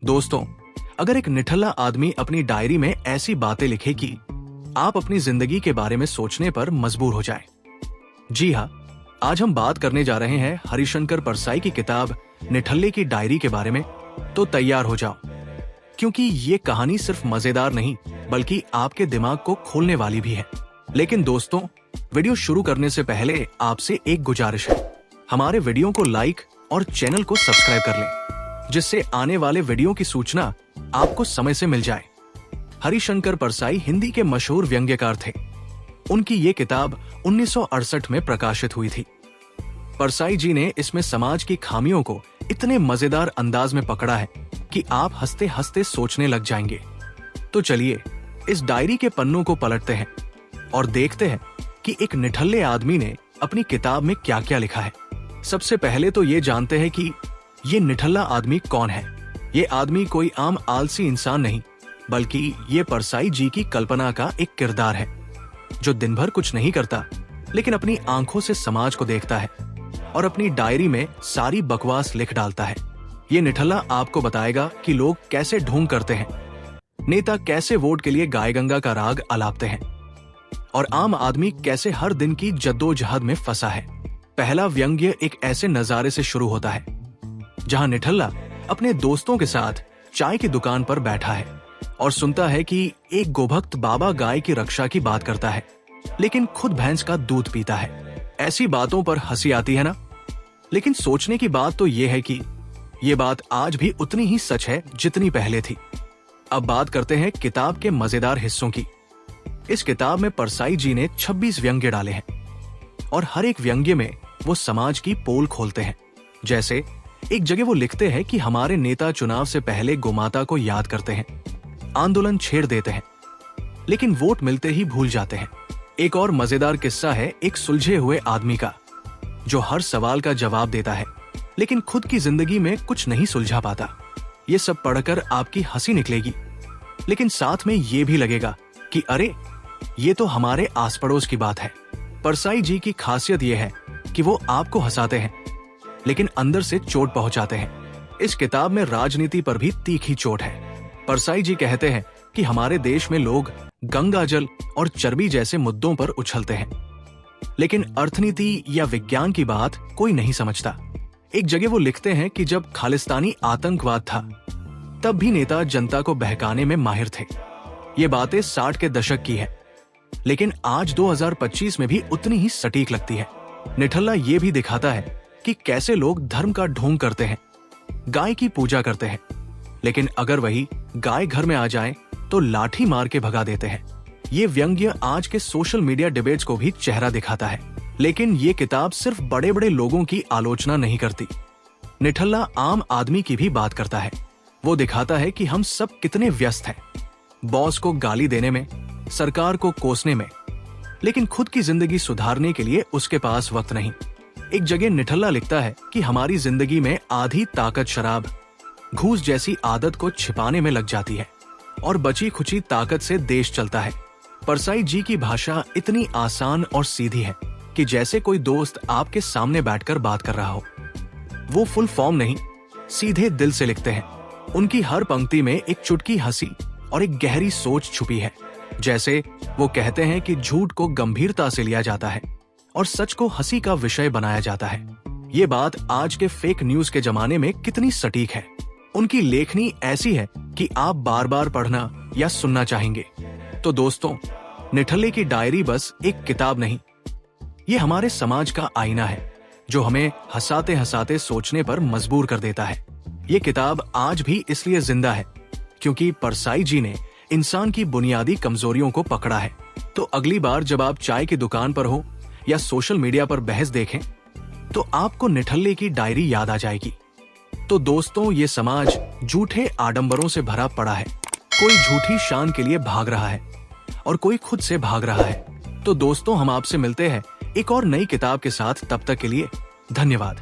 दोस्तों, अगर एक निठल्ला आदमी अपनी डायरी में ऐसी बातें लिखे कि आप अपनी जिंदगी के बारे में सोचने पर मजबूर हो जाए। जी हाँ, आज हम बात करने जा रहे हैं हरिशंकर परसाई की किताब निठल्ले की डायरी के बारे में। तो तैयार हो जाओ, क्योंकि ये कहानी सिर्फ मजेदार नहीं बल्कि आपके दिमाग को खोलने वाली भी है। लेकिन दोस्तों, वीडियो शुरू करने से पहले आपसे एक गुजारिश है, हमारे वीडियो को लाइक और चैनल को सब्सक्राइब कर लें, जिससे आने वाले वीडियो की सूचना आपको समय से मिल जाए। हरिशंकर परसाई हिंदी के मशहूर व्यंग्यकार थे। उनकी ये किताब 1968 में प्रकाशित हुई थी। परसाई जी ने इसमें समाज की खामियों को इतने मजेदार अंदाज में पकड़ा है कि आप हंसते हंसते सोचने लग जाएंगे। तो चलिए इस डायरी के पन्नों को पलटते हैं और देखते हैं कि एक निठल्ले आदमी ने अपनी किताब में क्या क्या लिखा है। सबसे पहले तो ये जानते हैं कि ये निठल्ला आदमी कौन है। ये आदमी कोई आम आलसी इंसान नहीं, बल्कि ये परसाई जी की कल्पना का एक किरदार है, जो दिन भर कुछ नहीं करता लेकिन अपनी आंखों से समाज को देखता है और अपनी डायरी में सारी बकवास लिख डालता है। ये निठल्ला आपको बताएगा कि लोग कैसे ढोंग करते हैं, नेता कैसे वोट के लिए गाय गंगा का राग अलापते हैं और आम आदमी कैसे हर दिन की जद्दोजहद में फंसा है। पहला व्यंग्य एक ऐसे नजारे से शुरू होता है जहां निठल्ला अपने दोस्तों के साथ चाय की दुकान पर बैठा है और सुनता है कि एक गोभक्त बाबा गाय की रक्षा की बात करता है, लेकिन खुद भैंस का दूध पीता है। ऐसी बातों पर हंसी आती है ना? लेकिन सोचने की बात तो यह है कि ये बात आज भी उतनी ही सच है जितनी पहले थी। अब बात करते हैं किताब के मजेदार हिस्सों की। इस किताब में परसाई जी ने 26 व्यंग्य डाले हैं और हर एक व्यंग्य में वो समाज की पोल खोलते हैं। जैसे एक जगह वो लिखते हैं कि हमारे नेता चुनाव से पहले गोमाता को याद करते हैं, आंदोलन छेड़ देते हैं, लेकिन वोट मिलते ही भूल जाते हैं। एक और मजेदार किस्सा है एक सुलझे हुए आदमी का, जो हर सवाल का जवाब देता है लेकिन खुद की जिंदगी में कुछ नहीं सुलझा पाता। ये सब पढ़कर आपकी हंसी निकलेगी, लेकिन साथ में ये भी लगेगा कि अरे, ये तो हमारे आस पड़ोस की बात है। परसाई जी की खासियत ये है कि वो आपको हंसाते हैं लेकिन अंदर से चोट पहुंचाते हैं। इस किताब में राजनीति पर भी तीखी चोट है। परसाई जी कहते हैं कि हमारे देश में लोग गंगा जल और चर्बी जैसे मुद्दों पर उछलते हैं, लेकिन अर्थनीति या विज्ञान की बात कोई नहीं समझता। एक जगह वो लिखते हैं कि जब खालिस्तानी आतंकवाद था, तब भी नेता जनता को बहकाने में माहिर थे। ये बातें 60 के दशक की है, लेकिन आज 2025 में भी उतनी ही सटीक लगती है। निठल्ला ये भी दिखाता है कि कैसे लोग धर्म का ढोंग करते हैं, गाय की पूजा करते हैं, लेकिन अगर वही गाय घर में आ जाए तो लाठी मार के भगा देते हैं। ये व्यंग्य आज के सोशल मीडिया डिबेट्स को भी चेहरा दिखाता है। लेकिन ये किताब सिर्फ बड़े बड़े लोगों की आलोचना नहीं करती। निठल्ला आम आदमी की भी बात करता है। वो दिखाता है कि हम सब कितने व्यस्त हैं, बॉस को गाली देने में, सरकार को कोसने में, लेकिन खुद की जिंदगी सुधारने के लिए उसके पास वक्त नहीं। एक जगह निठल्ला लिखता है कि हमारी जिंदगी में आधी ताकत शराब, घूस जैसी आदत को छिपाने में लग जाती है और बची खुची ताकत से देश चलता है। परसाई जी की भाषा इतनी आसान और सीधी है कि जैसे कोई दोस्त आपके सामने बैठकर बात कर रहा हो। वो फुल फॉर्म नहीं, सीधे दिल से लिखते हैं। उनकी हर पंक्ति में एक चुटकी हंसी और एक गहरी सोच छुपी है। जैसे वो कहते हैं कि झूठ को गंभीरता से लिया जाता है और सच को हंसी का विषय बनाया जाता है। ये बात आज के फेक न्यूज के जमाने में कितनी सटीक है। उनकी लेखनी ऐसी है कि आप बार बार पढ़ना या सुनना चाहेंगे। तो दोस्तों, निठल्ले की डायरी बस एक किताब नहीं, ये हमारे समाज का आईना है, जो हमें हंसाते हंसाते सोचने पर मजबूर कर देता है। ये किताब आज भी इसलिए जिंदा है क्योंकि परसाई जी ने इंसान की बुनियादी कमजोरियों को पकड़ा है। तो अगली बार जब आप चाय की दुकान पर हो या सोशल मीडिया पर बहस देखें, तो आपको निठल्ले की डायरी याद आ जाएगी। तो दोस्तों, ये समाज झूठे आडंबरों से भरा पड़ा है। कोई झूठी शान के लिए भाग रहा है और कोई खुद से भाग रहा है। तो दोस्तों, हम आपसे मिलते हैं एक और नई किताब के साथ। तब तक के लिए धन्यवाद।